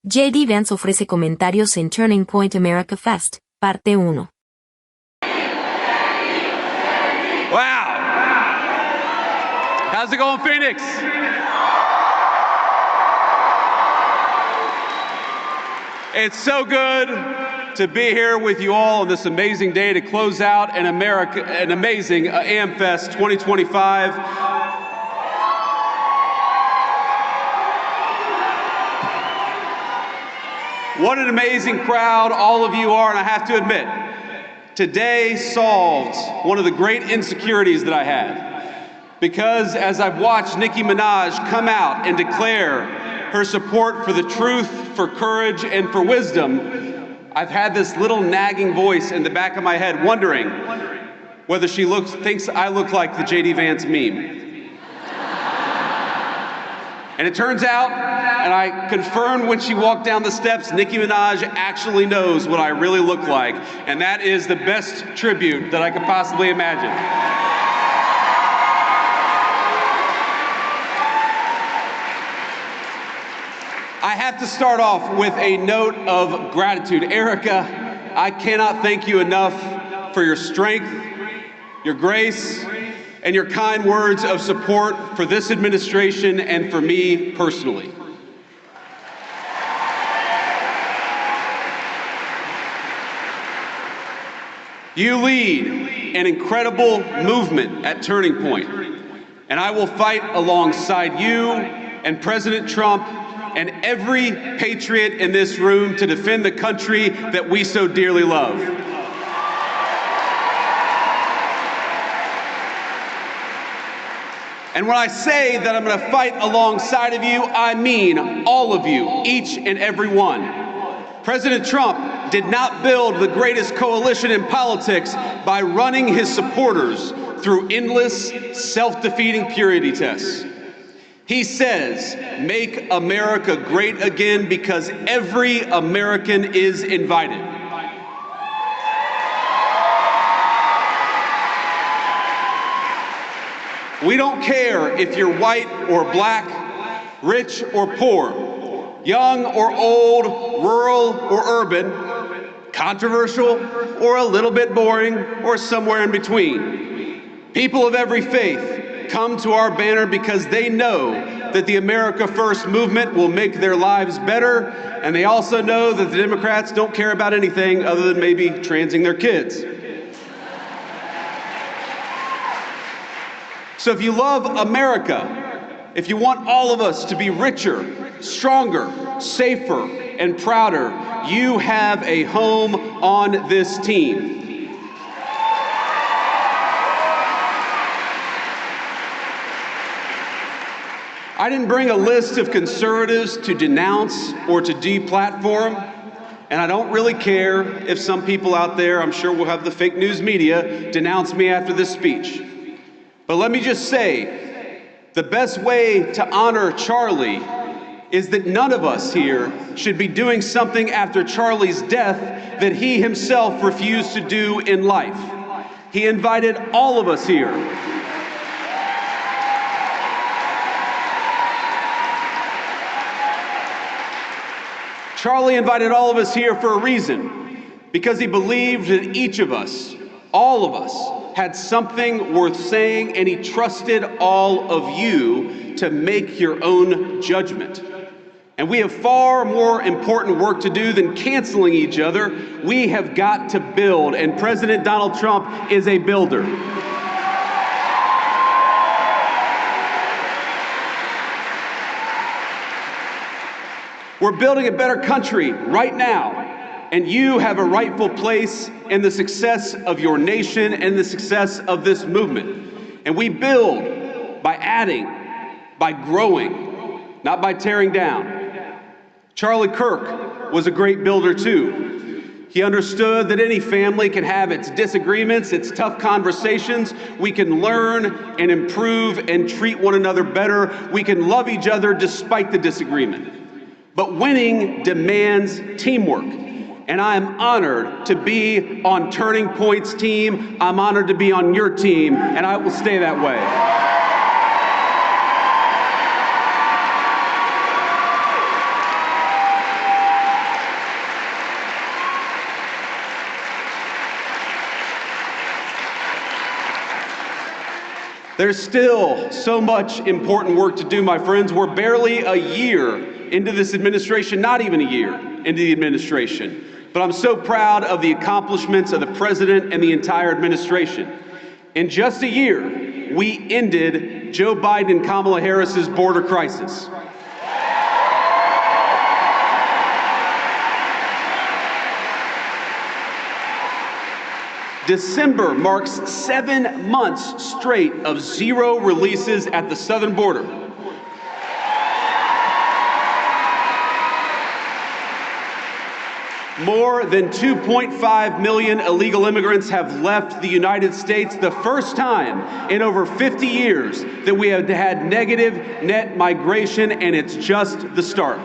JD Vance ofrece comentarios en Turning Point AmericaFest, Parte 1. Wow! How's it going, Phoenix? It's so good to be here with you all on this amazing day to close out an amazing AmFest 2025. What an amazing crowd all of you are, and I have to admit, today solved one of the great insecurities that I had. Because as I've watched Nicki Minaj come out and declare her support for the truth, for courage, and for wisdom, I've had this little nagging voice in the back of my head wondering whether she thinks I look like the JD Vance meme. And it turns out, and I confirmed when she walked down the steps, Nicki Minaj actually knows what I really look like, and that is the best tribute that I could possibly imagine. I have to start off with a note of gratitude. Erica, I cannot thank you enough for your strength, your grace, and your kind words of support for this administration and for me personally. You lead an incredible movement at Turning Point, and I will fight alongside you and President Trump and every patriot in this room to defend the country that we so dearly love. And when I say that I'm going to fight alongside of you, I mean all of you, each and every one. President Trump did not build the greatest coalition in politics by running his supporters through endless, self-defeating purity tests. He says, "Make America great again," because every American is invited. We don't care if you're white or black, rich or poor, young or old, rural or urban, controversial or a little bit boring, or somewhere in between. People of every faith come to our banner because they know that the America First movement will make their lives better, and they also know that the Democrats don't care about anything other than maybe transing their kids. So if you love America, if you want all of us to be richer, stronger, safer, and prouder, you have a home on this team. I didn't bring a list of conservatives to denounce or to deplatform, and I don't really care if some people out there, I'm sure we'll have the fake news media, denounce me after this speech. But let me just say, the best way to honor Charlie is that none of us here should be doing something after Charlie's death that he himself refused to do in life. He invited all of us here. Charlie invited all of us here for a reason, because he believed that each of us, all of us, had something worth saying, and he trusted all of you to make your own judgment. And we have far more important work to do than canceling each other. We have got to build, and President Donald Trump is a builder. We're building a better country right now. And you have a rightful place in the success of your nation and the success of this movement. And we build by adding, by growing, not by tearing down. Charlie Kirk was a great builder too. He understood that any family can have its disagreements, its tough conversations. We can learn and improve and treat one another better. We can love each other despite the disagreement. But winning demands teamwork. And I am honored to be on Turning Point's team. I'm honored to be on your team, and I will stay that way. There's still so much important work to do, my friends. We're barely a year into this administration, not even a year into the administration. But I'm so proud of the accomplishments of the president and the entire administration. In just a year, we ended Joe Biden and Kamala Harris's border crisis. December marks 7 months straight of zero releases at the southern border. More than 2.5 million illegal immigrants have left the United States, the first time in over 50 years that we have had negative net migration, and it's just the start.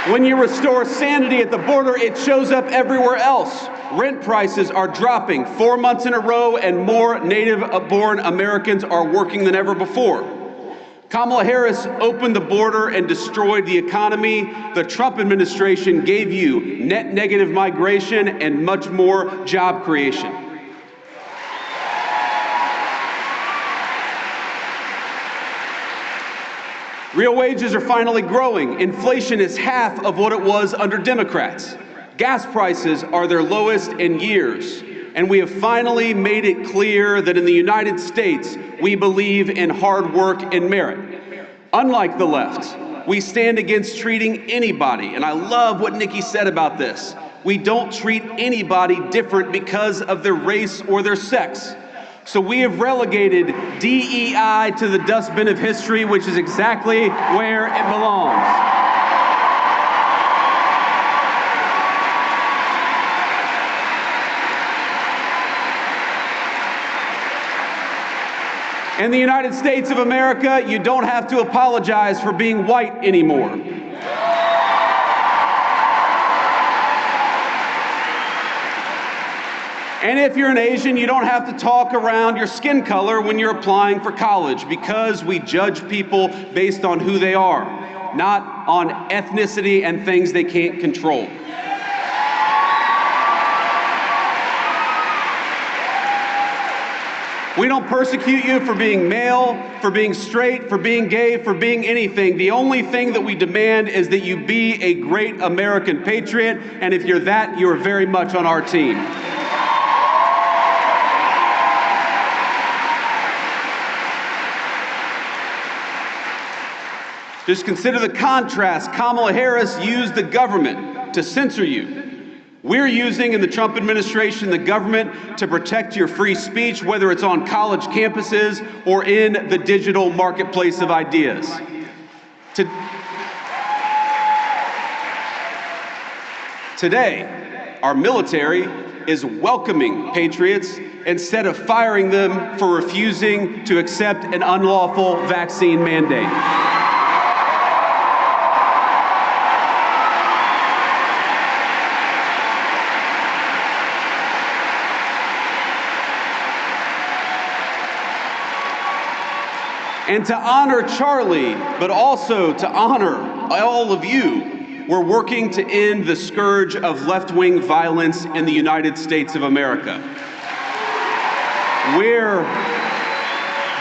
When you restore sanity at the border, it shows up everywhere else. Rent prices are dropping 4 months in a row, and more native-born Americans are working than ever before. Kamala Harris opened the border and destroyed the economy. The Trump administration gave you net negative migration and much more job creation. Real wages are finally growing. Inflation is half of what it was under Democrats. Gas prices are their lowest in years. And we have finally made it clear that in the United States, we believe in hard work and merit. Unlike the left, we stand against treating anybody, and I love what Nicki said about this. We don't treat anybody different because of their race or their sex. So we have relegated DEI to the dustbin of history, which is exactly where it belongs. In the United States of America, you don't have to apologize for being white anymore. And if you're an Asian, you don't have to talk around your skin color when you're applying for college, because we judge people based on who they are, not on ethnicity and things they can't control. We don't persecute you for being male, for being straight, for being gay, for being anything. The only thing that we demand is that you be a great American patriot, and if you're that, you are very much on our team. Just consider the contrast. Kamala Harris used the government to censor you. We're using, in the Trump administration, the government to protect your free speech, whether it's on college campuses or in the digital marketplace of ideas. Today, our military is welcoming patriots instead of firing them for refusing to accept an unlawful vaccine mandate. And to honor Charlie, but also to honor all of you, we're working to end the scourge of left-wing violence in the United States of America. We're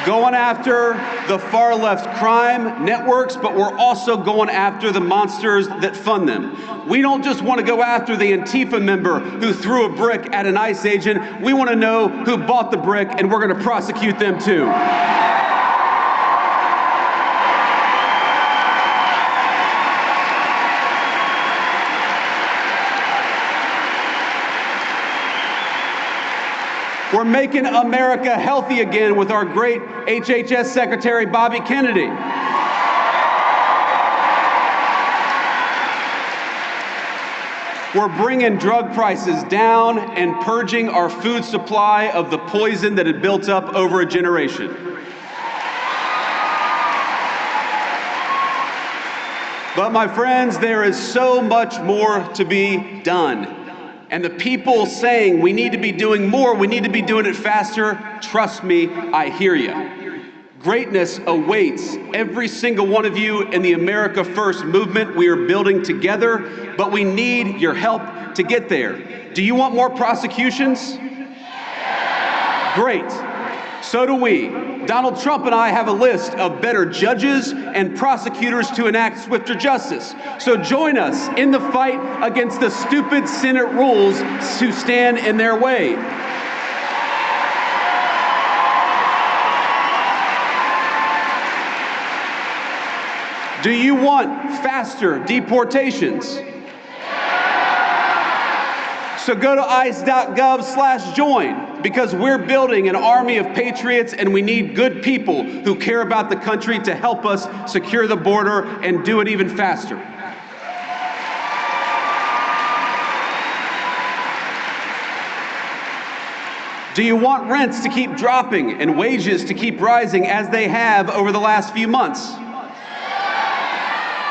going after the far-left crime networks, but we're also going after the monsters that fund them. We don't just want to go after the Antifa member who threw a brick at an ICE agent. We want to know who bought the brick, and we're going to prosecute them too. We're making America healthy again with our great HHS Secretary, Bobby Kennedy. We're bringing drug prices down and purging our food supply of the poison that had built up over a generation. But my friends, there is so much more to be done. And the people saying we need to be doing more, we need to be doing it faster, trust me, I hear you. Greatness awaits every single one of you in the America First movement we are building together, but we need your help to get there. Do you want more prosecutions? Great. So do we. Donald Trump and I have a list of better judges and prosecutors to enact swifter justice. So join us in the fight against the stupid Senate rules to stand in their way. Do you want faster deportations? So go to ice.gov/join, because we're building an army of patriots and we need good people who care about the country to help us secure the border and do it even faster. Do you want rents to keep dropping and wages to keep rising as they have over the last few months?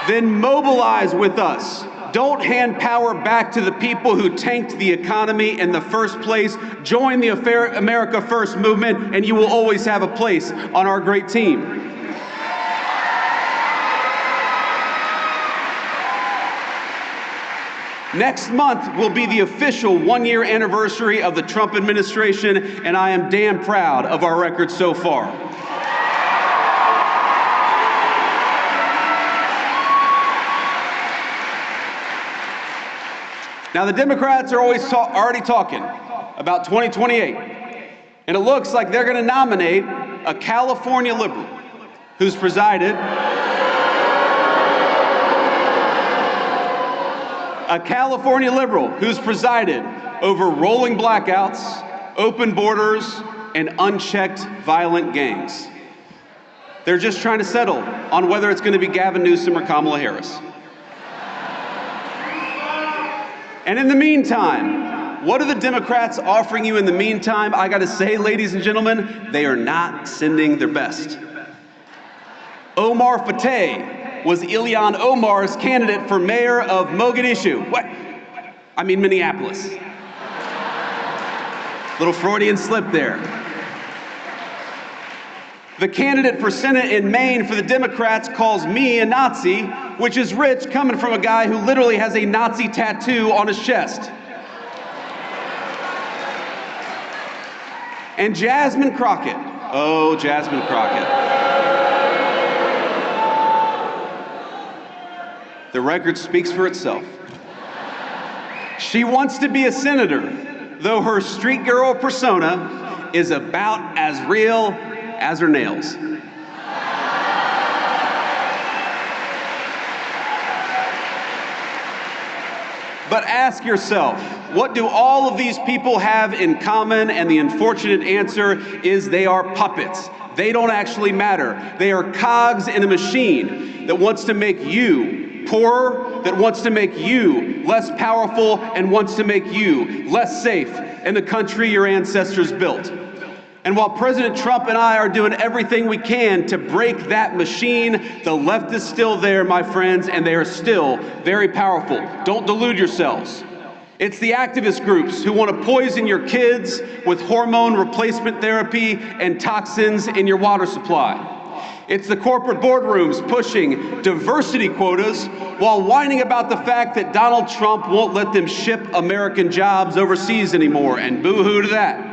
Then mobilize with us. Don't hand power back to the people who tanked the economy in the first place. Join the America First movement, and you will always have a place on our great team. Next month will be the official one-year anniversary of the Trump administration, and I am damn proud of our record so far. Now, the Democrats are already talking about 2028, and it looks like they're going to nominate a California liberal who's presided over rolling blackouts, open borders, and unchecked violent gangs. They're just trying to settle on whether it's going to be Gavin Newsom or Kamala Harris. And in the meantime, what are the Democrats offering you in the meantime? I got to say, ladies and gentlemen, they are not sending their best. Omar Fateh was Ilhan Omar's candidate for mayor of Mogadishu. Minneapolis. Little Freudian slip there. The candidate for Senate in Maine for the Democrats calls me a Nazi, which is rich coming from a guy who literally has a Nazi tattoo on his chest. And Jasmine Crockett. Oh, Jasmine Crockett. The record speaks for itself. She wants to be a senator, though her street girl persona is about as real as her nails. But ask yourself, what do all of these people have in common? And the unfortunate answer is they are puppets. They don't actually matter. They are cogs in a machine that wants to make you poorer, that wants to make you less powerful, and wants to make you less safe in the country your ancestors built. And while President Trump and I are doing everything we can to break that machine, the left is still there, my friends, and they are still very powerful. Don't delude yourselves. It's the activist groups who want to poison your kids with hormone replacement therapy and toxins in your water supply. It's the corporate boardrooms pushing diversity quotas while whining about the fact that Donald Trump won't let them ship American jobs overseas anymore, and boo-hoo to that.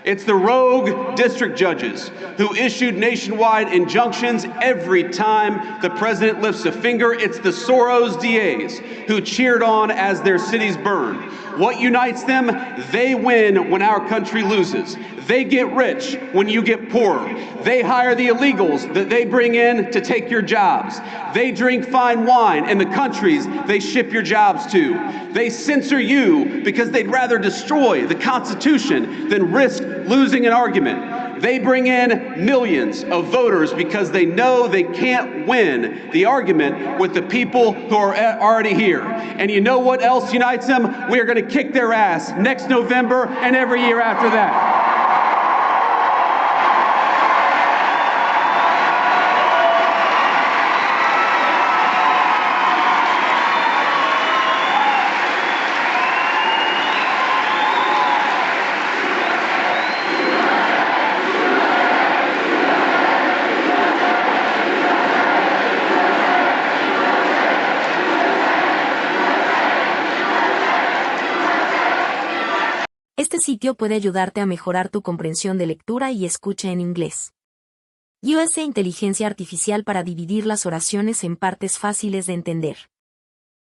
It's the rogue district judges who issued nationwide injunctions every time the president lifts a finger. It's the Soros DAs who cheered on as their cities burned. What unites them? They win when our country loses. They get rich when you get poorer. They hire the illegals that they bring in to take your jobs. They drink fine wine in the countries they ship your jobs to. They censor you because they'd rather destroy the Constitution than risk losing an argument. They bring in millions of voters because they know they can't win the argument with the people who are already here. And you know what else unites them? We are going to kick their ass next November and every year after that. Este sitio puede ayudarte a mejorar tu comprensión de lectura y escucha en inglés. USA Inteligencia Artificial para dividir las oraciones en partes fáciles de entender.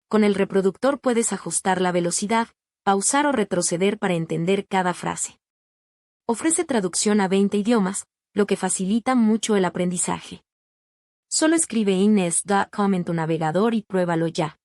Con el reproductor puedes ajustar la velocidad, pausar o retroceder para entender cada frase. Ofrece traducción a 20 idiomas, lo que facilita mucho el aprendizaje. Solo escribe inglés.com en tu navegador y pruébalo ya.